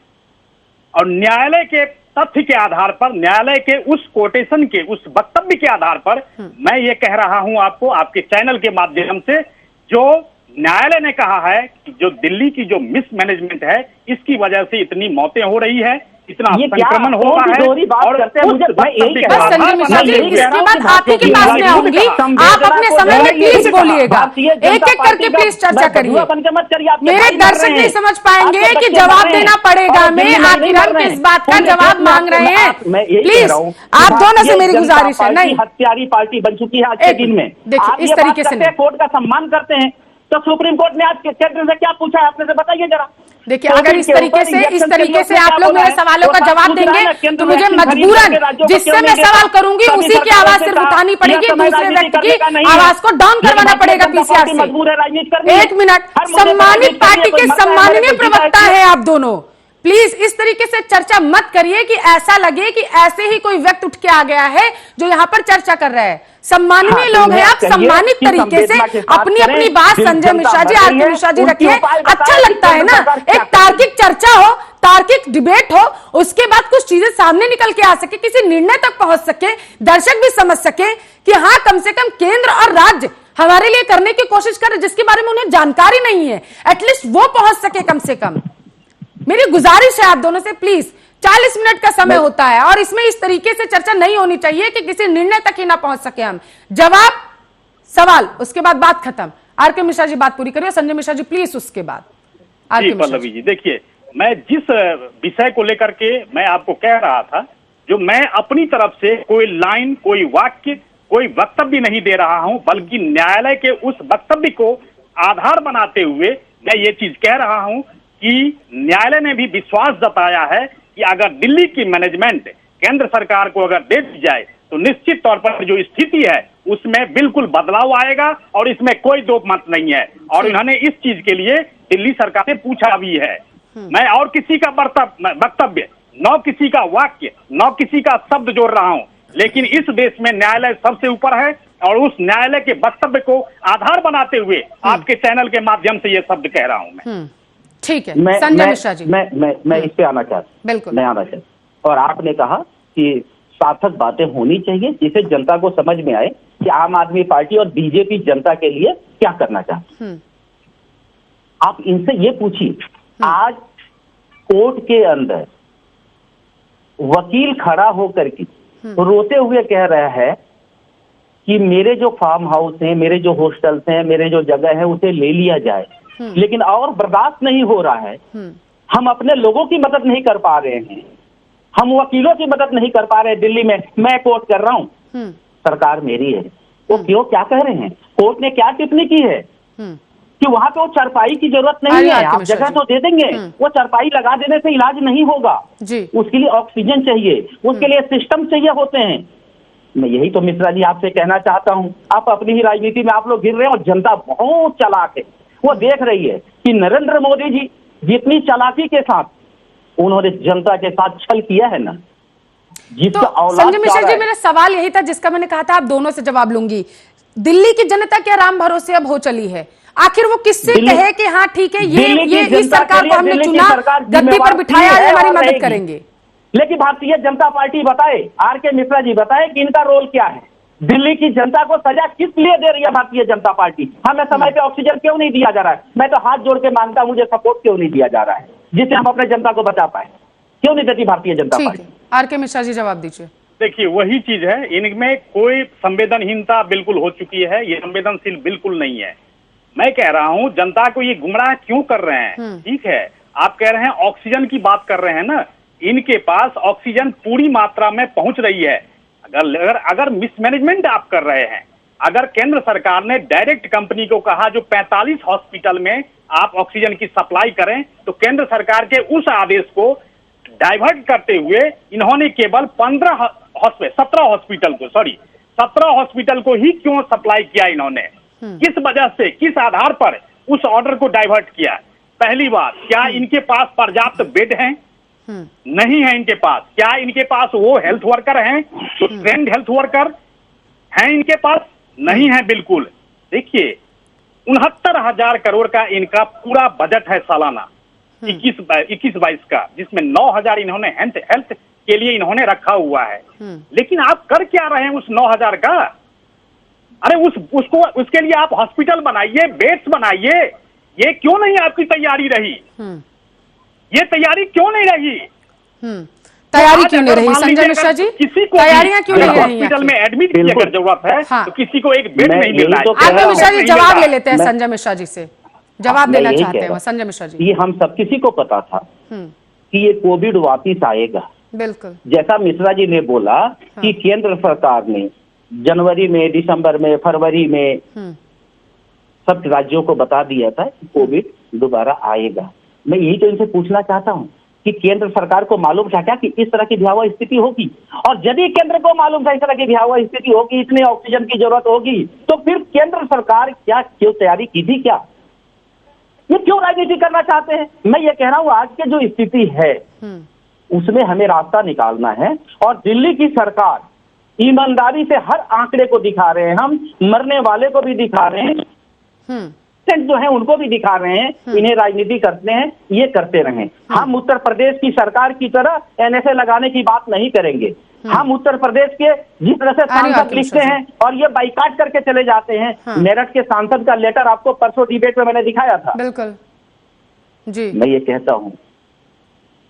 और न्यायालय के तथ्य के आधार पर, न्यायालय के उस कोटेशन के, उस वक्तव्य के आधार पर मैं ये कह रहा हूं आपको, आपके चैनल के माध्यम से, जो न्यायालय ने कहा है कि जो दिल्ली की जो मिसमैनेजमेंट है इसकी वजह से इतनी मौतें हो रही है, इतना संक्रमण हो रहा है। और संजय मिश्रा जी इसके बाद आप ही के पास में आऊंगी, आप अपने समय में प्लीज बोलिएगा, एक एक करके प्लीज चर्चा करिए। मेरे दर्शक नहीं समझ पाएंगे कि जवाब देना पड़ेगा, मैं आखिर हम किस बात का जवाब मांग रहे हैं, प्लीज आप दोनों से मेरी गुजारिश है। नहीं, हत्यारी पार्टी बन चुकी है आज के दिन में। देखिए इस तरीके से कोर्ट का सम्मान करते हैं, तो सुप्रीम कोर्ट ने आज केंद्र से क्या पूछा है आपने से बताइए जरा। देखिए अगर इस तरीके से आप लोग मेरे सवालों का जवाब देंगे तो मुझे मजबूरन जिससे मैं सवाल करूंगी उसी की आवाज सिर्फ उठानी पड़ेगी, दूसरे व्यक्ति की आवाज को डाउन करवाना पड़ेगा पीसीआर से। एक मिनट, सम्मानित पार्टी के सम्माननीय प्रवक्ता है आप दोनों, प्लीज इस तरीके से चर्चा मत करिए कि ऐसा लगे कि ऐसे ही कोई व्यक्ति उठ के आ गया है जो यहाँ पर चर्चा कर रहा है। सम्माननीय लोग हैं आप, सम्मानित तरीके से अपनी अपनी बात संजय मिश्रा जी, आर के मिश्रा जी रखिए, अच्छा लगता है ना, एक तार्किक चर्चा हो, तार्किक डिबेट हो, उसके बाद कुछ चीजें सामने निकल के आ सके, किसी निर्णय तक पहुंच सके, दर्शक भी समझ सके कि हाँ कम से कम केंद्र और राज्य हमारे लिए करने की कोशिश कर रहे, जिसके बारे में उन्हें जानकारी नहीं है, एटलीस्ट वो पहुंच सके कम से कम। मेरी गुजारिश है आप दोनों से, प्लीज 40 मिनट का समय होता है और इसमें इस तरीके से चर्चा नहीं होनी चाहिए कि किसी निर्णय तक ही ना पहुंच सके हम। जवाब, सवाल, उसके बाद बात खत्म। आर के मिश्रा जी बात पूरी करिए, संजय मिश्रा जी प्लीज उसके बाद। पल्लवी जी देखिए, मैं जिस विषय को लेकर के मैं आपको कह रहा था, जो मैं अपनी तरफ से कोई लाइन, कोई वाक्य, कोई वक्तव्य नहीं दे रहा हूं, बल्कि न्यायालय के उस वक्तव्य को आधार बनाते हुए मैं ये चीज कह रहा हूं कि न्यायालय ने भी विश्वास जताया है कि अगर दिल्ली की मैनेजमेंट केंद्र सरकार को अगर दे दी जाए तो निश्चित तौर पर जो स्थिति है उसमें बिल्कुल बदलाव आएगा और इसमें कोई दो मत नहीं है। और इन्होंने इस चीज के लिए दिल्ली सरकार से पूछा भी है। मैं और किसी का वक्तव्य, न किसी का वाक्य, न किसी का शब्द जोड़ रहा हूं, लेकिन इस देश में न्यायालय सबसे ऊपर है और उस न्यायालय के वक्तव्य को आधार बनाते हुए आपके चैनल के माध्यम से ये शब्द कह रहा हूं मैं। ठीक है संजय मिश्रा जी, मैं इस पे आना चाहता, बिल्कुल मैं आना चाहता। और आपने कहा कि सार्थक बातें होनी चाहिए जिससे जनता को समझ में आए कि आम आदमी पार्टी और बीजेपी जनता के लिए क्या करना चाहती। आप इनसे ये पूछिए, आज कोर्ट के अंदर वकील खड़ा होकर के रोते हुए कह रहा है कि मेरे जो फार्म हाउस हैं, मेरे जो हॉस्टल्स हैं, मेरे जो जगह है उसे ले लिया जाए, लेकिन और बर्दाश्त नहीं हो रहा है। हम अपने लोगों की मदद नहीं कर पा रहे हैं, हम वकीलों की मदद नहीं कर पा रहे। दिल्ली में मैं कोर्ट कर रहा हूं, सरकार मेरी है, वो क्यों क्या कह रहे हैं, कोर्ट ने क्या टिप्पणी की है कि वहां पे वो चारपाई की जरूरत नहीं है, आप जगह तो दे देंगे, वो चारपाई लगा देने से इलाज नहीं होगा, उसके लिए ऑक्सीजन चाहिए, उसके लिए सिस्टम चाहिए होते हैं। मैं यही तो मिश्रा जी आपसे कहना चाहता हूं, आप अपनी ही राजनीति में आप लोग गिर रहे हैं और जनता बहुत चालाक है, वो देख रही है कि नरेंद्र मोदी जी जितनी चालाकी के साथ उन्होंने जनता के साथ छल किया है ना, तो संजय मिश्रा जी मेरा सवाल यही था जिसका मैंने कहा था आप दोनों से जवाब लूंगी। दिल्ली की जनता क्या राम भरोसे अब हो चली है? आखिर वो किससे कहे कि हाँ ठीक है ये इस सरकार को हमने चुना, गद्दी पर बिठाया, हमारी मदद करेंगे। लेकिन भारतीय जनता पार्टी बताए, आर के मिश्रा जी बताए कि इनका रोल क्या है, दिल्ली की जनता को सजा किस लिए दे रही है भारतीय जनता पार्टी? हमें समय पे ऑक्सीजन क्यों नहीं दिया जा रहा है? मैं तो हाथ जोड़ के मांगता हूं, मुझे सपोर्ट क्यों नहीं दिया जा रहा है जिससे हम अपने जनता को बचा पाए? क्यों नहीं देती भारतीय जनता पार्टी? आर के मिश्रा जी जवाब दीजिए। देखिए वही चीज है, इनमें कोई संवेदनहीनता बिल्कुल हो चुकी है, ये संवेदनशील बिल्कुल नहीं है। मैं कह रहा हूं जनता को ये गुमराह क्यों कर रहे हैं? ठीक है, आप कह रहे हैं ऑक्सीजन की बात कर रहे हैं ना, इनके पास ऑक्सीजन पूरी मात्रा में पहुंच रही है। अगर मिसमैनेजमेंट आप कर रहे हैं, अगर केंद्र सरकार ने डायरेक्ट कंपनी को कहा जो 45 हॉस्पिटल में आप ऑक्सीजन की सप्लाई करें, तो केंद्र सरकार के उस आदेश को डाइवर्ट करते हुए इन्होंने केवल 17 17 हॉस्पिटल को ही क्यों सप्लाई किया इन्होंने, किस वजह से, किस आधार पर उस ऑर्डर को डाइवर्ट किया? पहली बात, क्या इनके पास पर्याप्त बेड हैं? नहीं है इनके पास। क्या इनके पास वो हेल्थ वर्कर हैं, तो ट्रेंड हेल्थ वर्कर हैं इनके पास? नहीं है बिल्कुल। देखिए 69,000 करोड़ का इनका पूरा बजट है सालाना 21-22 का, जिसमें 9,000 इन्होंने हेल्थ के लिए इन्होंने रखा हुआ है। लेकिन आप कर क्या रहे हैं उस 9,000 का? अरे उसके लिए आप हॉस्पिटल बनाइए, बेड्स बनाइए। ये क्यों नहीं आपकी तैयारी रही? ये तैयारी क्यों नहीं रही? तैयारी क्यों नहीं रही संजय मिश्रा जी? किसी को तैयारियां क्यों नहीं रही? हॉस्पिटल में एडमिट की अगर जरूरत है तो किसी को एक बेड नहीं मिल रहा है। आरके मिश्रा जी जवाब ले लेते हैं संजय मिश्रा जी से, जवाब देना चाहते हैं संजय मिश्रा जी। ये हम सब किसी को पता था कि ये कोविड वापिस आएगा। बिल्कुल जैसा मिश्रा जी ने बोला कि केंद्र सरकार ने जनवरी में, दिसंबर में, फरवरी में सब राज्यों को बता दिया था कि कोविड दोबारा आएगा। मैं यही तो इनसे पूछना चाहता हूँ कि केंद्र सरकार को मालूम था क्या कि इस तरह की भयावह स्थिति होगी? और यदि केंद्र को मालूम था इस तरह की भयावह स्थिति होगी, इतने ऑक्सीजन की जरूरत होगी, तो फिर केंद्र सरकार क्यों तैयारी की थी? क्या ये क्यों राजनीति करना चाहते हैं? मैं ये कह रहा हूँ आज की जो स्थिति है उसमें हमें रास्ता निकालना है। और दिल्ली की सरकार ईमानदारी से हर आंकड़े को दिखा रहे हैं, हम मरने वाले को भी दिखा रहे हैं, जो है उनको भी दिखा रहे हैं। इन्हें राजनीति करते हैं, ये करते रहें। हम उत्तर प्रदेश की सरकार की तरह एनएसए लगाने की बात नहीं करेंगे। हम उत्तर प्रदेश के जिस तरह से सांसद लिखते हैं और ये बाइकाट करके चले जाते हैं। मेरठ के सांसद का लेटर आपको परसों डिबेट में मैंने दिखाया था। बिल्कुल जी। मैं ये कहता हूँ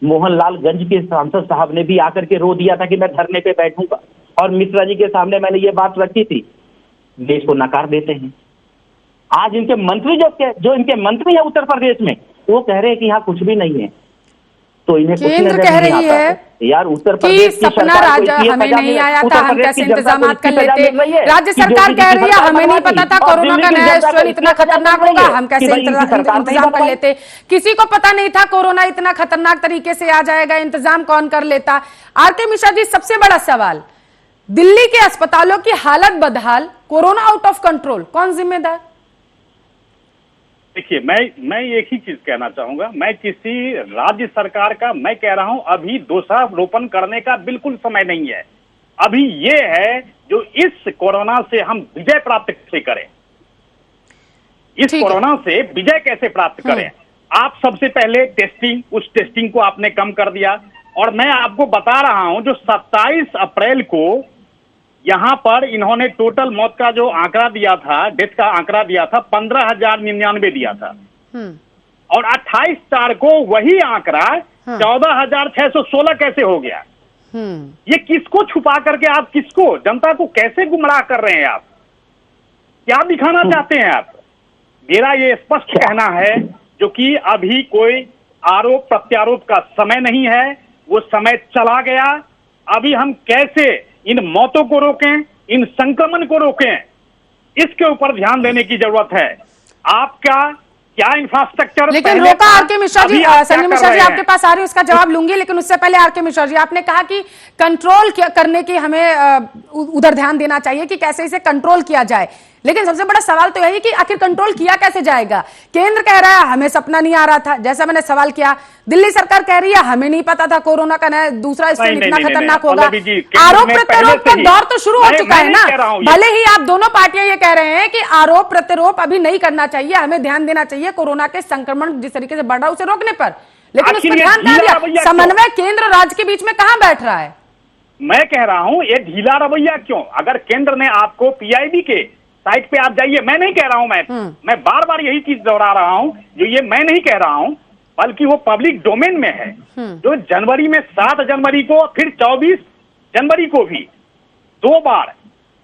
मोहनलालगंज के सांसद साहब ने भी आकर के रो दिया था कि मैं धरने पे बैठूंगा, और मिश्रा जी के सामने मैंने ये बात रखी थी। देश को नकार देते हैं। आज इनके मंत्री जो इनके मंत्री है उत्तर प्रदेश में, वो कह रहे हैं कि यहाँ कुछ भी नहीं है। तो इन्हें कुछ केंद्र कह रही है यार उत्तर प्रदेश की सपना राजा हमें नहीं आया था, हम कैसे इंतजाम कर लेते। राज्य सरकार कह रही है हमें नहीं पता था कोरोना का नया स्ट्रेन इतना खतरनाक होगा, हम कैसे इंतजाम कर लेते। किसी को पता नहीं था कोरोना इतना खतरनाक तरीके से आ जाएगा, इंतजाम कौन कर लेता? आरके मिश्रा जी, सबसे बड़ा सवाल, दिल्ली के अस्पतालों की हालत बदहाल, कोरोना आउट ऑफ कंट्रोल, कौन जिम्मेदार? देखिए मैं एक ही चीज कहना चाहूंगा, मैं किसी राज्य सरकार का मैं कह रहा हूं अभी दोषारोपण करने का बिल्कुल समय नहीं है। अभी ये है जो इस कोरोना से हम विजय प्राप्त कैसे करें, इस कोरोना से विजय कैसे प्राप्त करें। आप सबसे पहले टेस्टिंग, उस टेस्टिंग को आपने कम कर दिया। और मैं आपको बता रहा हूं जो 27 अप्रैल को यहां पर इन्होंने टोटल मौत का जो आंकड़ा दिया था, डेथ का आंकड़ा दिया था 15,099 दिया था, और 28 को वही आंकड़ा 14,616 कैसे हो गया? ये किसको छुपा करके आप किसको, जनता को कैसे गुमराह कर रहे हैं? आप क्या दिखाना चाहते हैं आप? मेरा ये स्पष्ट कहना है जो कि अभी कोई आरोप प्रत्यारोप का समय नहीं है, वो समय चला गया। अभी हम कैसे इन मौतों को रोकें, इन संक्रमण को रोकें, इसके ऊपर ध्यान देने की जरूरत है। आपका क्या इंफ्रास्ट्रक्चर, लेकिन रोका आरके मिश्रा जी, संजय मिश्रा जी आपके पास आ रही हूं, उसका जवाब लूंगी, लेकिन उससे पहले आरके मिश्रा जी, आपने कहा कि कंट्रोल करने की हमें उधर ध्यान देना चाहिए कि कैसे इसे कंट्रोल किया जाए। लेकिन सबसे बड़ा सवाल तो यही कि आखिर कंट्रोल किया कैसे जाएगा? केंद्र कह रहा है हमें सपना नहीं आ रहा था, जैसा मैंने सवाल किया। दिल्ली सरकार कह रही है हमें नहीं पता था कोरोना का नया दूसरा स्ट्रेन इतना खतरनाक होगा। आरोप प्रत्यारोप का दौर तो शुरू हो चुका है ना। भले ही आप दोनों पार्टियां ये कह रहे हैं कि आरोप प्रत्यारोप अभी नहीं करना चाहिए, हमें ध्यान देना चाहिए कोरोना के संक्रमण जिस तरीके से बढ़ रहा है उसे रोकने पर, लेकिन उस पर ध्यान कहां दिया? समन्वय केंद्र राज्य के बीच में कहां बैठ रहा है? मैं कह रहा हूं ये ढीला रवैया क्यों? अगर केंद्र ने आपको पीआईबी के साइट पे आप जाइए, मैं नहीं कह रहा हूं, मैं बार बार यही चीज दोहरा रहा हूं, जो ये मैं नहीं कह रहा हूं बल्कि वो पब्लिक डोमेन में है। जो जनवरी में 7 जनवरी को, फिर 24 जनवरी को भी 2 बार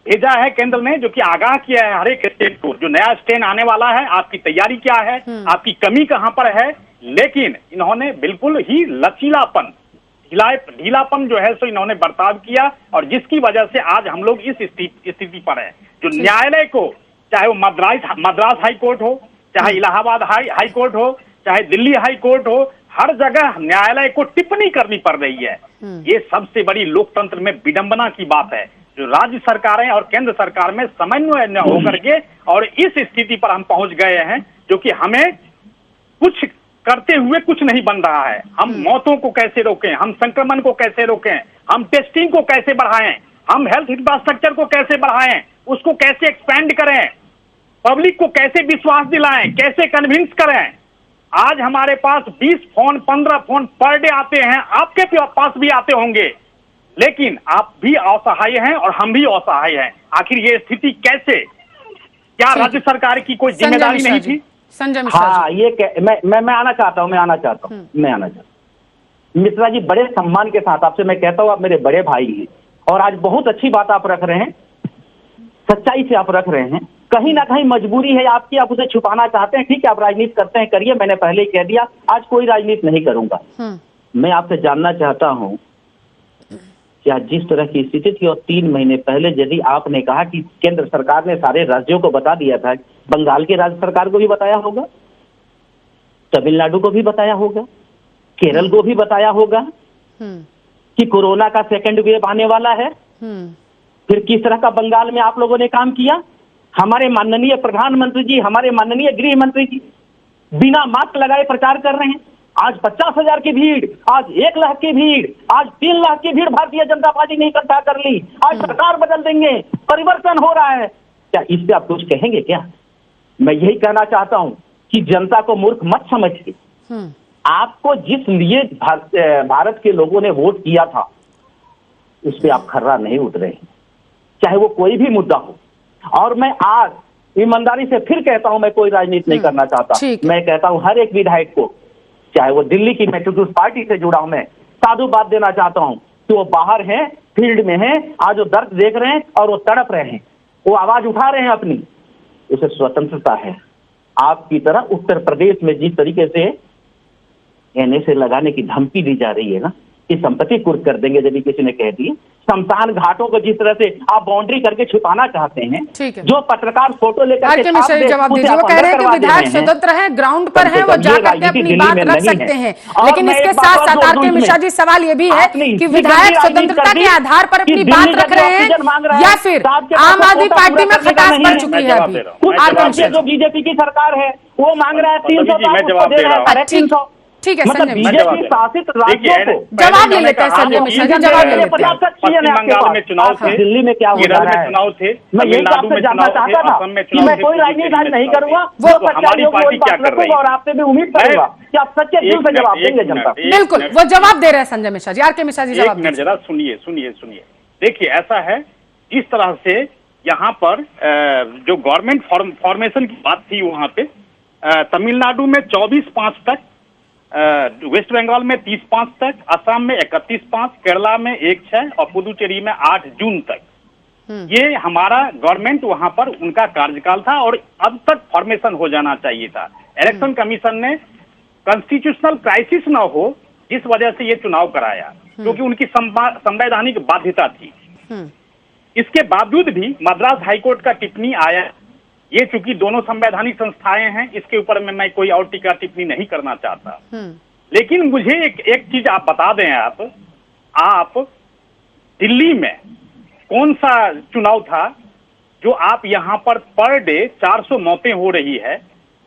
भेजा है केंद्र ने, जो कि आगाह किया है हर एक स्टेट को जो नया स्ट्रेन आने वाला है, आपकी तैयारी क्या है, आपकी कमी कहां पर है। लेकिन इन्होंने बिल्कुल ही लचीलापन, ढीलापन जो है सो इन्होंने बर्ताव किया, और जिसकी वजह से आज हम लोग इस स्थिति पर है। जो न्यायालय को, चाहे वो मद्रास हाई कोर्ट हो, चाहे इलाहाबाद हाई कोर्ट हो, चाहे दिल्ली हाई कोर्ट हो, हर जगह न्यायालय को टिप्पणी करनी पड़ रही है। ये सबसे बड़ी लोकतंत्र में विडंबना की बात है। जो राज्य सरकारें और केंद्र सरकार में समन्वय न होकर के और इस स्थिति पर हम पहुंच गए हैं जो कि हमें कुछ करते हुए कुछ नहीं बन रहा है। हम मौतों को कैसे रोकें, हम संक्रमण को कैसे रोकें, हम टेस्टिंग को कैसे बढ़ाएं, हम हेल्थ इंफ्रास्ट्रक्चर को कैसे बढ़ाएं, उसको कैसे एक्सपेंड करें, पब्लिक को कैसे विश्वास दिलाएं, कैसे कन्विंस करें। आज हमारे पास 20 फोन 15 फोन पर डे आते हैं, आपके पास भी आते होंगे, लेकिन आप भी असहाय हैं और हम भी असहाय हैं। आखिर ये स्थिति कैसे? क्या राज्य सरकार की कोई जिम्मेदारी नहीं थी? संजय मिश्रा हाँ, ये मैं आना चाहता हूँ। मिश्रा जी, बड़े सम्मान के साथ आपसे मैं कहता हूँ, आप मेरे बड़े भाई हैं और आज बहुत अच्छी बात आप रख रहे हैं, सच्चाई से आप रख रहे हैं। कहीं ना कहीं मजबूरी है आपकी, आप उसे छुपाना चाहते हैं। ठीक है, आप राजनीति करते हैं, करिए, मैंने पहले ही कह दिया, आज कोई राजनीति नहीं करूंगा। मैं आपसे जानना चाहता हूं क्या जिस तरह की स्थिति थी और 3 महीने पहले यदि आपने कहा कि केंद्र सरकार ने सारे राज्यों को बता दिया था, बंगाल के राज्य सरकार को भी बताया होगा, तमिलनाडु को भी बताया होगा, केरल को भी बताया होगा कि कोरोना का सेकंड वेव आने वाला है। फिर किस तरह का बंगाल में आप लोगों ने काम किया? हमारे माननीय प्रधानमंत्री जी, हमारे माननीय गृह मंत्री जी बिना मास्क लगाए प्रचार कर रहे हैं। आज 50,000 की भीड़, आज 1 लाख की भीड़, आज 3 लाख की भीड़ भारतीय जनता पार्टी ने इकट्ठा कर ली। आज सरकार बदल देंगे, परिवर्तन हो रहा है। क्या इस पे आप कुछ कहेंगे क्या? मैं यही कहना चाहता हूं कि जनता को मूर्ख मत समझ के, आपको जिस लिए भारत के लोगों ने वोट किया था उस पे आप खर्रा नहीं उतरे हैं, चाहे वो कोई भी मुद्दा हो। और मैं आज ईमानदारी से फिर कहता हूं, मैं कोई राजनीति नहीं करना चाहता। मैं कहता हूं हर एक विधायक को, चाहे वो दिल्ली की मेट्रो पार्टी से जुड़ा हूं, मैं साधु बात देना चाहता हूं कि वो बाहर हैं, फील्ड में हैं, आज वो दर्द देख रहे हैं और वो तड़प रहे हैं, वो आवाज उठा रहे हैं अपनी। उसे स्वतंत्रता है। आपकी तरह उत्तर प्रदेश में जिस तरीके से NSA लगाने की धमकी दी जा रही है ना, कि संपत्ति कुर्क कर देंगे यदि किसी ने कह दी, शमशान घाटों को जिस तरह से आप बाउंड्री करके छिपाना चाहते हैं, जो पत्रकार फोटो लेकर जवाब दीजिए। वो कह रहे हैं कि विधायक स्वतंत्र हैं, ग्राउंड पर हैं, वो जाकर के अपनी बात रख सकते हैं। लेकिन इसके साथ साथ आर.के. मिश्रा जी, सवाल ये भी है कि विधायक स्वतंत्रता के आधार पर अपनी बात रख रहे हैं या फिर आम आदमी पार्टी में खटास पड़ चुकी है? अभी जो बीजेपी की सरकार है वो मांग रहा है 300, ठीक है, मतलब बीजेपी शासित राज्यों को जवाब ले लेते हैं। संजय मिश्रा जी, जवाब ले लेते हैं। बंगाल में चुनाव थे, दिल्ली में क्या हो रहा है, चुनाव थे, मैं यही आपसे जानना चाहता था कि मैं कोई राजनीति आज नहीं करूंगा, वो हमारी पार्टी क्या कर रही है और आपसे भी उम्मीद करूंगा कि आप सच्चे दिल से जवाब देंगे जनता। बिल्कुल, वो जवाब दे रहे हैं संजय मिश्रा जी। आर.के. मिश्रा जी, जवाब जरा सुनिए। देखिए, ऐसा है, इस तरह से यहाँ पर जो गवर्नमेंट फॉर्मेशन की बात थी, वहां पे तमिलनाडु में 24/5 तक, वेस्ट बंगाल में 30/5 तक, असम में 31/5, केरला में 1/6 और पुदुचेरी में 8 जून तक। ये हमारा गवर्नमेंट वहां पर उनका कार्यकाल था और अब तक फॉर्मेशन हो जाना चाहिए था। इलेक्शन कमीशन ने कॉन्स्टिट्यूशनल क्राइसिस न हो इस वजह से ये चुनाव कराया, क्योंकि उनकी संवैधानिक बाध्यता थी। इसके बावजूद भी मद्रास हाईकोर्ट का टिप्पणी आया। ये चूंकि दोनों संवैधानिक संस्थाएं हैं, इसके ऊपर में मैं कोई और टीका टिप्पणी नहीं करना चाहता। लेकिन मुझे एक चीज आप बता दें, आप दिल्ली में कौन सा चुनाव था जो आप यहाँ पर डे 400 मौतें हो रही है,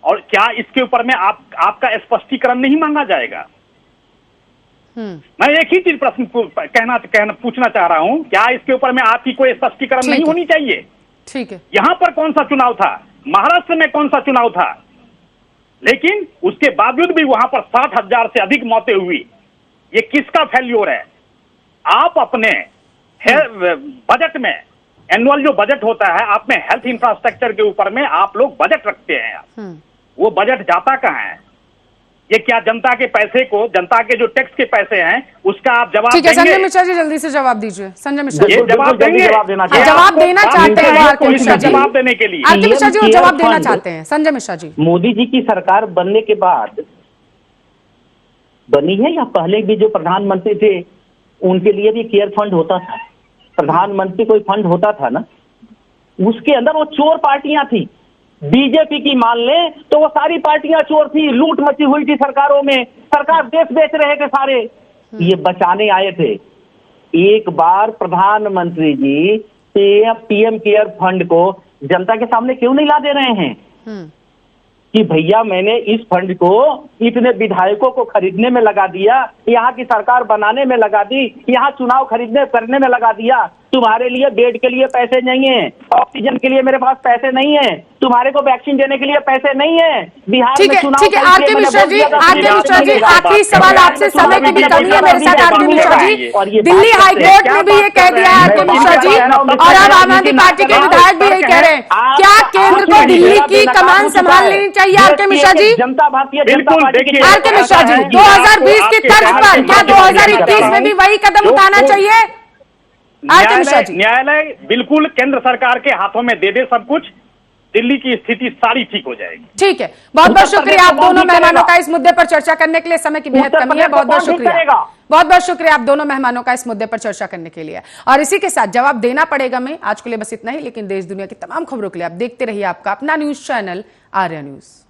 और क्या इसके ऊपर में आपका स्पष्टीकरण नहीं मांगा जाएगा? मैं एक ही चीज प्रश्न पूछना चाह रहा हूं, क्या इसके ऊपर में आपकी कोई स्पष्टीकरण नहीं होनी चाहिए? ठीक है, यहां पर कौन सा चुनाव था, महाराष्ट्र में कौन सा चुनाव था, लेकिन उसके बावजूद भी वहां पर 60,000 से अधिक मौतें हुई। ये किसका फेल्योर है? आप अपने बजट में, एनुअल जो बजट होता है, आप में हेल्थ इंफ्रास्ट्रक्चर के ऊपर में आप लोग बजट रखते हैं, वो बजट जाता कहां है? ये क्या जनता के पैसे को, जनता के जो टैक्स के पैसे हैं, उसका आप जवाब देंगे? ठीक है, संजय मिश्रा जी, जल्दी से जवाब दीजिए। संजय मिश्रा जी, जवाब देंगे? जवाब देना चाहते हैं आर.के. मिश्रा जी, जवाब देने के लिए। आर.के. मिश्रा जी, वो जवाब देना चाहते हैं। संजय मिश्रा जी, मोदी जी की सरकार बनने के बाद बनी है या पहले भी जो प्रधानमंत्री थे उनके लिए भी केयर फंड होता था? प्रधानमंत्री कोई फंड होता था ना, उसके अंदर वो चोर पार्टियां थी। बीजेपी की मान ले तो वो सारी पार्टियां चोर थी, लूट मची हुई थी सरकारों में, सरकार देश बेच रहे थे सारे, ये बचाने आए थे। एक बार प्रधानमंत्री जी पीएम केयर फंड को जनता के सामने क्यों नहीं ला दे रहे हैं कि भैया मैंने इस फंड को इतने विधायकों को खरीदने में लगा दिया, यहाँ की सरकार बनाने में लगा दी, यहाँ चुनाव खरीदने करने में लगा दिया, तुम्हारे लिए बेड के लिए पैसे नहीं है, ऑक्सीजन के लिए मेरे पास पैसे नहीं है, तुम्हारे को वैक्सीन देने के लिए पैसे नहीं है। बिहार में चुनाव ठीक है आरके मिश्रा जी, आखिरी सवाल आपसे, समय की भी कमी है मेरे साथ आरके मिश्रा जी। दिल्ली हाईकोर्ट ने भी ये कह दिया है आरके मिश्रा जी, और अब आम आदमी पार्टी के विधायक भी यही कह रहे हैं, क्या केंद्र को दिल्ली की कमान संभाल लेनी चाहिए आरके मिश्रा जी? जनता भारतीय जनता पार्टी आरके मिश्रा जी, 2020 की तर्ज पर क्या 2021 में भी वही कदम उठाना चाहिए? न्यायालय बिल्कुल केंद्र सरकार के हाथों में दे दे सब कुछ, दिल्ली की स्थिति सारी ठीक हो जाएगी। ठीक है, बहुत बहुत शुक्रिया आप दोनों मेहमानों का इस मुद्दे पर चर्चा करने के लिए। समय की बेहद कमी है, बहुत बहुत शुक्रिया, बहुत बहुत शुक्रिया आप दोनों मेहमानों का इस मुद्दे पर चर्चा करने के लिए। और इसी के साथ जवाब देना पड़ेगा मैं आज के लिए बस इतना ही, लेकिन देश दुनिया की तमाम खबरों के लिए आप देखते रहिए आपका अपना न्यूज चैनल आर्या न्यूज।